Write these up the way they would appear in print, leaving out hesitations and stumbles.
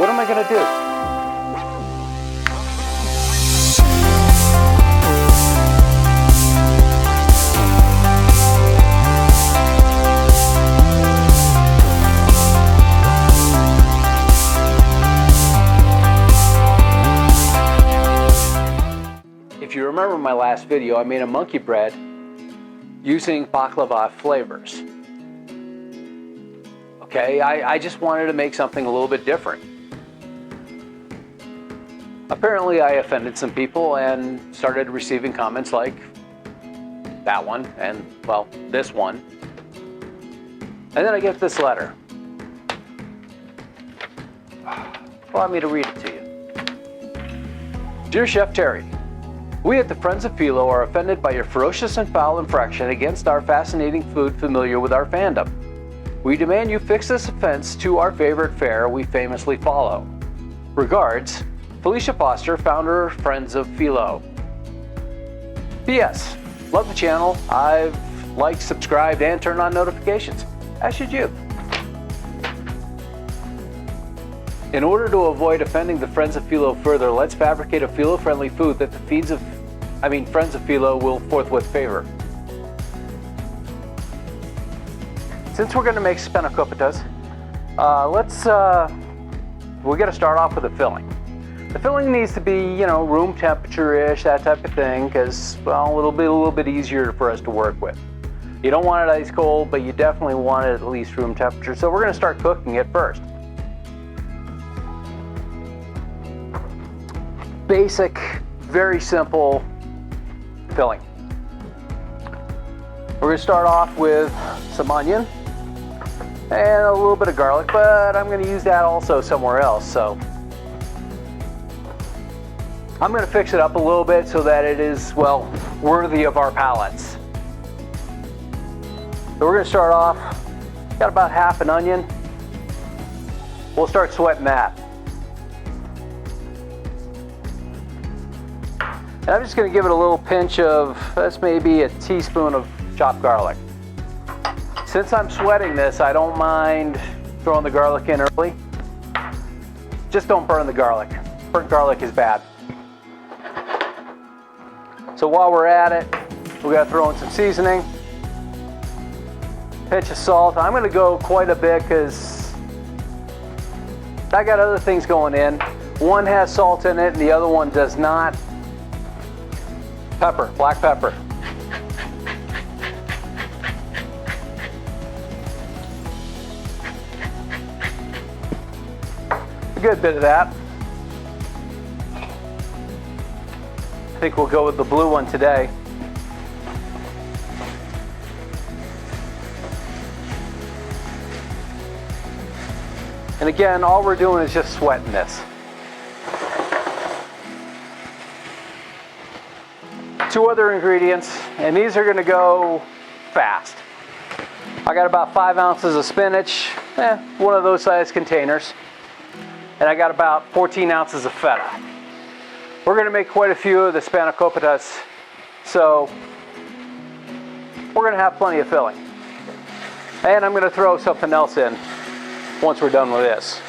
What am I going to do? If you remember my last video, I made a monkey bread using baklava flavors. Okay, I just wanted to make something a little bit different. Apparently I offended some people and started receiving comments like that one and, well, this one. And then I get this letter. Allow me to read it to you. Dear Chef Terry, we at the Friends of Phyllo are offended by your ferocious and foul infraction against our fascinating food familiar with our fandom. We demand you fix this offense to our favorite fare we famously follow. Regards, Felicia Foster, founder of Friends of Phyllo. P.S. Love the channel. I've liked, subscribed, and turned on notifications. As should you. In order to avoid offending the Friends of Phyllo further, let's fabricate a Phyllo-friendly food that the Friends of Phyllo will forthwith favor. Since we're going to make Spanakopitas, we're going to start off with the filling. The filling needs to be, room temperature-ish, that type of thing, because, well, it'll be a little bit easier for us to work with. You don't want it ice cold, but you definitely want it at least room temperature. So we're going to start cooking it first. Basic, very simple filling. We're going to start off with some onion and a little bit of garlic, but I'm going to use that also somewhere else. So I'm going to fix it up a little bit so that it is, well, worthy of our palates. So we're going to start off, got about half an onion. We'll start sweating that. And I'm just going to give it a little pinch of, that's maybe a teaspoon of chopped garlic. Since I'm sweating this, I don't mind throwing the garlic in early. Just don't burn the garlic. Burnt garlic is bad. So while we're at it, we're going to throw in some seasoning. Pinch of salt. I'm going to go quite a bit because I got other things going in. One has salt in it and the other one does not. Pepper, black pepper. A good bit of that. I think we'll go with the blue one today. And again, all we're doing is just sweating this. Two other ingredients, and these are going to go fast. I got about 5 ounces of spinach, one of those size containers, and I got about 14 ounces of feta. We're going to make quite a few of the Spanakopitas, so we're going to have plenty of filling. And I'm going to throw something else in once we're done with this.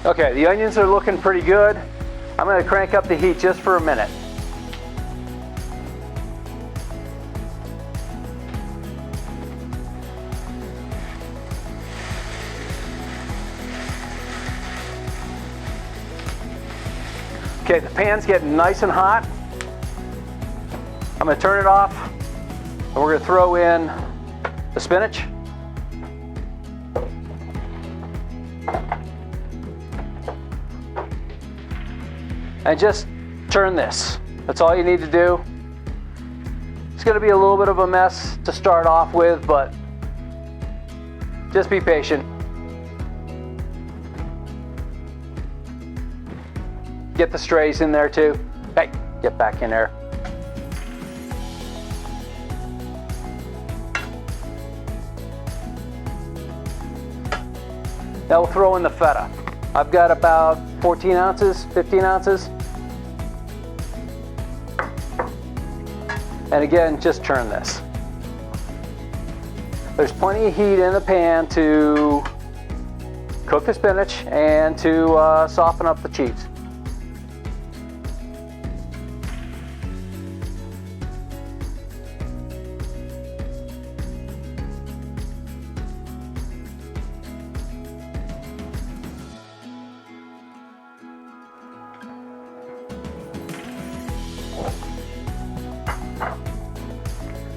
Okay, the onions are looking pretty good. I'm going to crank up the heat just for a minute. Okay, the pan's getting nice and hot. I'm going to turn it off, and we're going to throw in the spinach. And just turn this. That's all you need to do. It's going to be a little bit of a mess to start off with, but Just be patient. Get the strays in there too. Hey, get back in there. Now we'll throw in the feta. I've got about 14 ounces, 15 ounces. And again, just churn this. There's plenty of heat in the pan to cook the spinach and to soften up the cheese.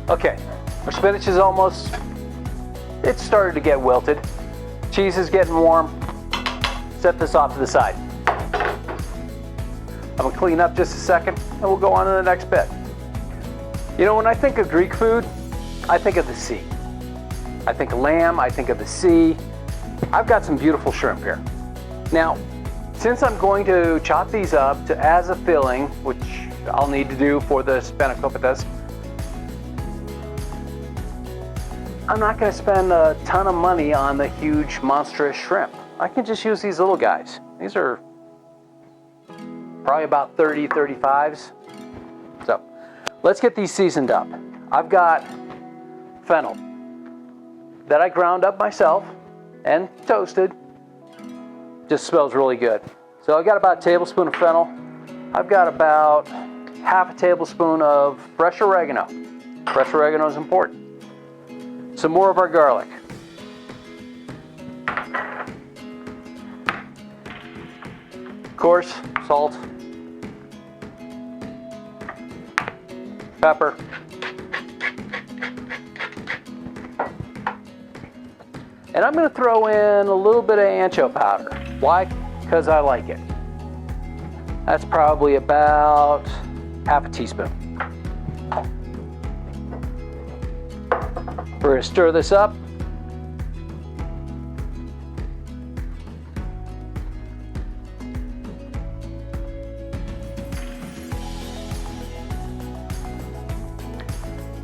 Okay, our spinach is almost, it's started to get wilted. Cheese is getting warm. Set this off to the side. I'm gonna clean up just a second and we'll go on to the next bit. You know, when I think of Greek food, I think of the sea. I think of lamb, I think of the sea. I've got some beautiful shrimp here. Now, since I'm going to chop these up to as a filling, which I'll need to do for the Spanakopitas, I'm not going to spend a ton of money on the huge monstrous shrimp. I can just use these little guys. These are probably about 30, 35s. So let's get these seasoned up. I've got fennel that I ground up myself and toasted. Just smells really good. So I got about a tablespoon of fennel. I've got about half a tablespoon of fresh oregano. Fresh oregano is important. Some more of our garlic. Of course, salt, pepper, and I'm going to throw in a little bit of ancho powder. Why? Because I like it. That's probably about half a teaspoon. We're going to stir this up.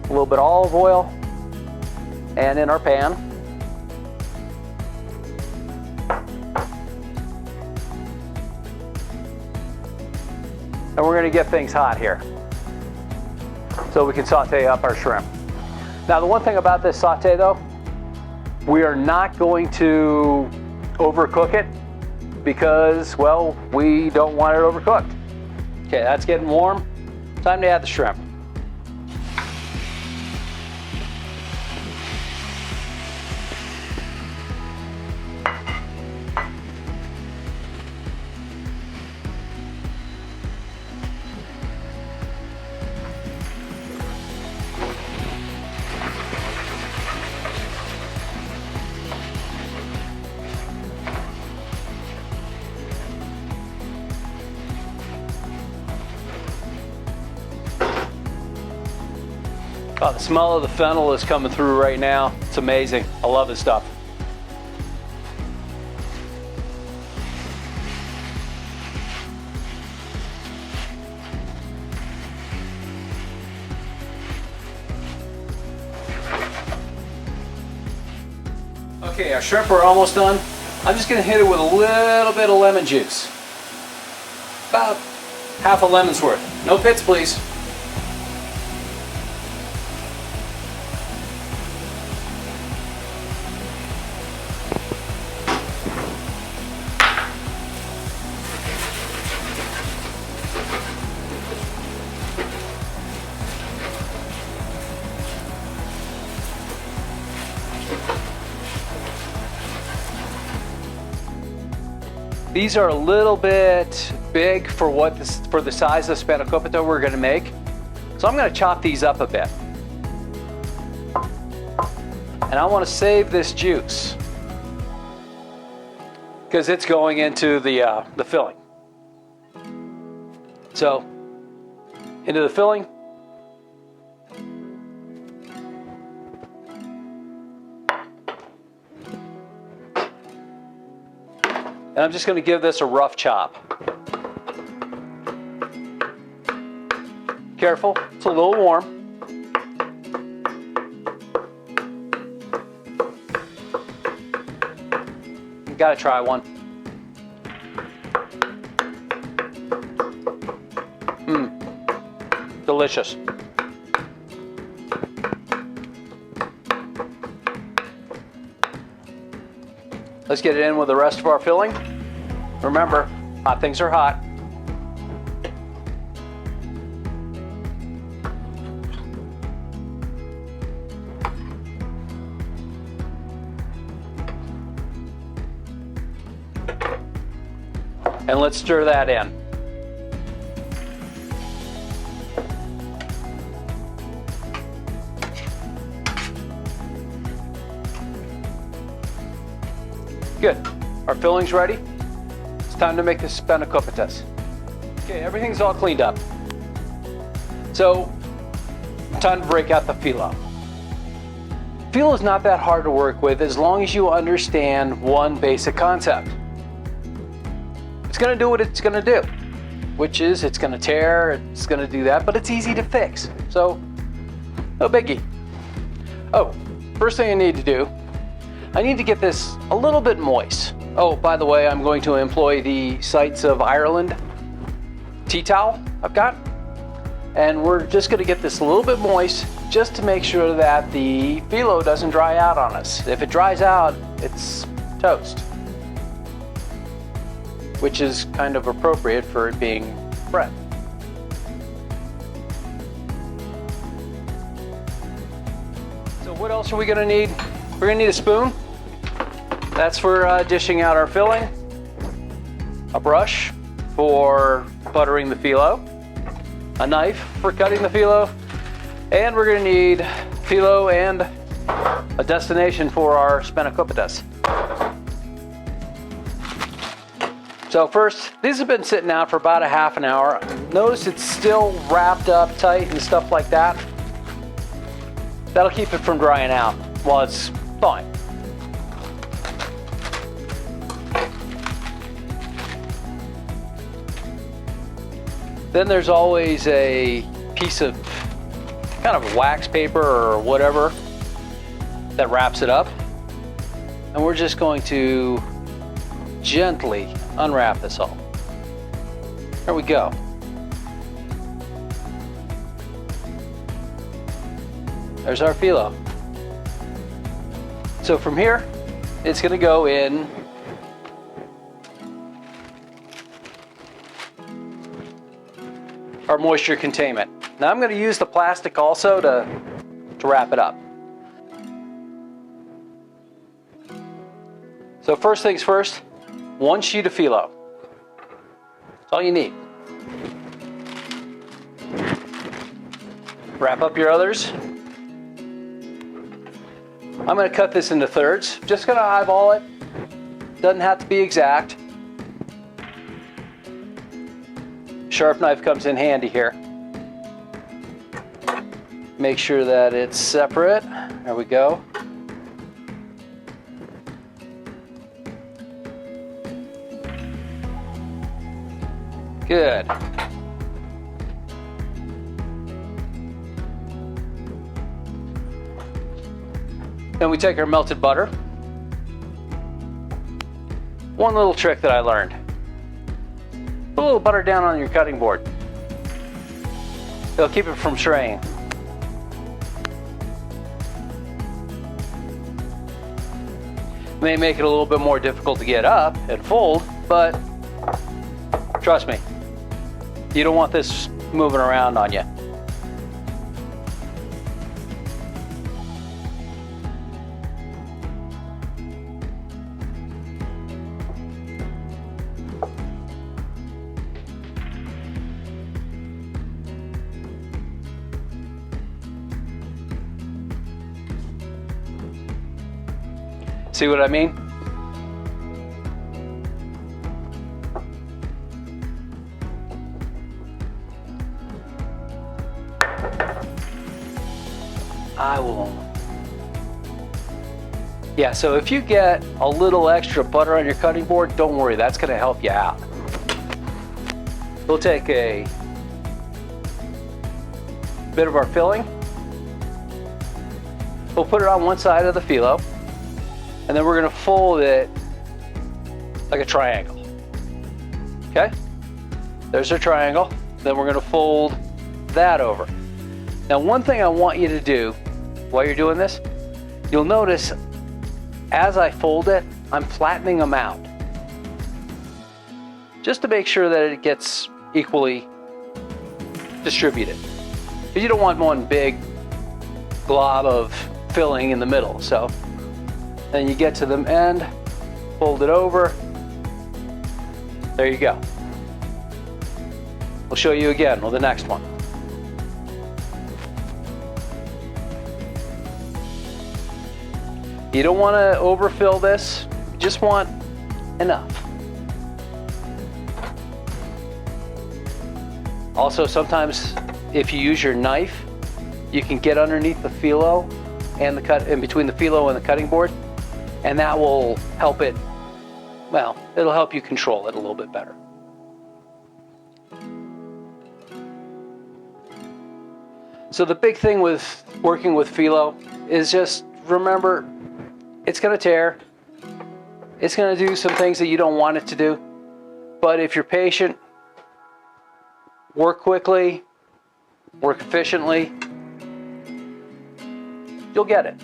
A little bit of olive oil, and in our pan, and we're going to get things hot here so we can saute up our shrimp. Now, the one thing about this saute though, we are not going to overcook it because, well, we don't want it overcooked. Okay, that's getting warm. Time to add the shrimp. Oh, the smell of the fennel is coming through right now. It's amazing. I love this stuff. Okay, our shrimp are almost done. I'm just going to hit it with a little bit of lemon juice. About half a lemon's worth. No pits, please. These are a little bit big for for the size of Spanakopita we're going to make. So I'm going to chop these up a bit. And I want to save this juice because it's going into the filling. So into the filling. And I'm just going to give this a rough chop. Careful, it's a little warm. You gotta try one. Delicious. Let's get it in with the rest of our filling. Remember, hot things are hot. And let's stir that in. Good. Our filling's ready. It's time to make the Spanakopitas. Okay, everything's all cleaned up. So, time to break out the Phyllo. Phyllo is not that hard to work with as long as you understand one basic concept. It's going to do what it's going to do, which is it's going to tear, it's going to do that, but it's easy to fix. So, no biggie. Oh, first thing I need to do, I need to get this a little bit moist. Oh, by the way, I'm going to employ the Sights of Ireland tea towel I've got. And we're just going to get this a little bit moist just to make sure that the Phyllo doesn't dry out on us. If it dries out, it's toast, which is kind of appropriate for it being bread. So what else are we going to need? We're going to need a spoon. That's for dishing out our filling. A brush for buttering the Phyllo. A knife for cutting the Phyllo. And we're going to need Phyllo and a destination for our Spanakopitas. So first, these have been sitting out for about a half an hour. Notice it's still wrapped up tight and stuff like that. That'll keep it from drying out while it's thawing. Then there's always a piece of kind of wax paper or whatever that wraps it up. And we're just going to gently unwrap this all. There we go. There's our Phyllo. So from here, it's going to go in our moisture containment. Now I'm going to use the plastic also to wrap it up. So first things first, one sheet of Phyllo. That's all you need. Wrap up your others. I'm going to cut this into thirds. Just going to eyeball it. Doesn't have to be exact. Sharp knife comes in handy here. Make sure that it's separate. There we go. Good. Then we take our melted butter. One little trick that I learned. Put a little butter down on your cutting board. It'll keep it from straying. May make it a little bit more difficult to get up and fold, but trust me, you don't want this moving around on you. See what I mean? I will Yeah, so if you get a little extra butter on your cutting board, don't worry, that's gonna help you out. We'll take a bit of our filling. We'll put it on one side of the phyllo, and then we're gonna fold it like a triangle. Okay? There's our triangle. Then we're gonna fold that over. Now, one thing I want you to do while you're doing this, you'll notice as I fold it, I'm flattening them out, just to make sure that it gets equally distributed. Because you don't want one big glob of filling in the middle. So then you get to the end, fold it over. There you go. We'll show you again with the next one. You don't want to overfill this, you just want enough. Also, sometimes if you use your knife, you can get underneath the phyllo and the cut in between the phyllo and the cutting board, and that will help it, well, it'll help you control it a little bit better. So the big thing with working with phyllo is just remember, it's gonna tear. It's gonna do some things that you don't want it to do. But if you're patient, work quickly, work efficiently, you'll get it.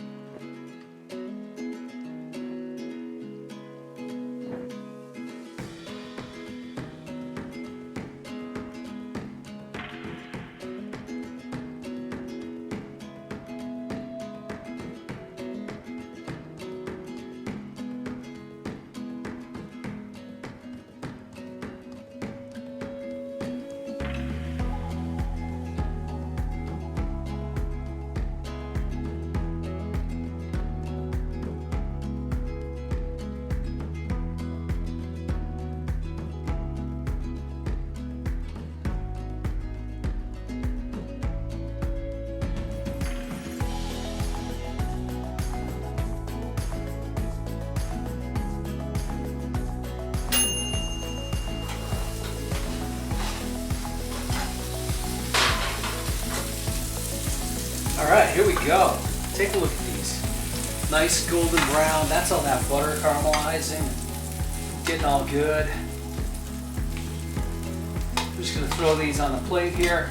All right, here we go. Take a look at these. Nice golden brown. That's all that butter caramelizing, getting all good. I'm just gonna throw these on the plate here.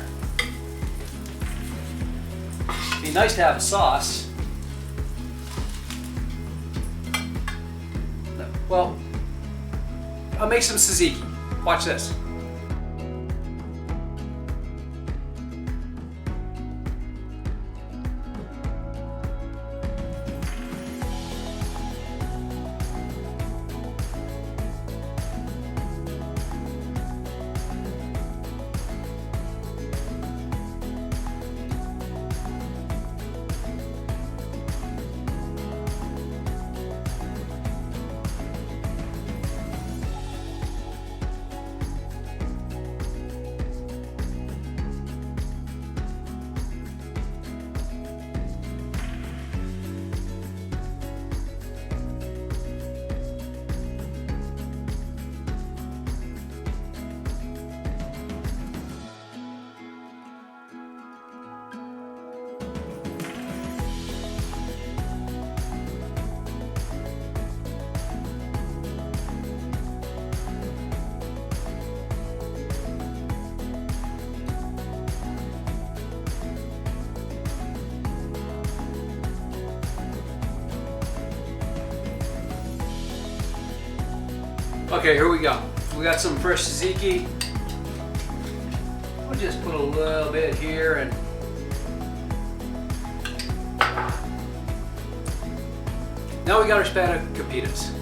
It'd be nice to have a sauce. Well, I'll make some tzatziki. Watch this. Okay, here we go. We got some fresh tzatziki. We'll just put a little bit here and now we got our Spanakopitas.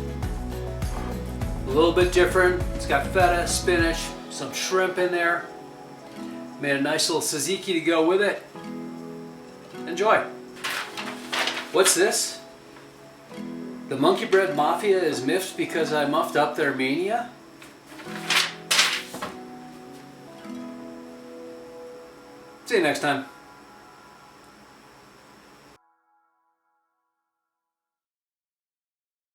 A little bit different. It's got feta, spinach, some shrimp in there. Made a nice little tzatziki to go with it. Enjoy. What's this? The Monkey Bread Mafia is miffed because I muffed up their mania? See you next time.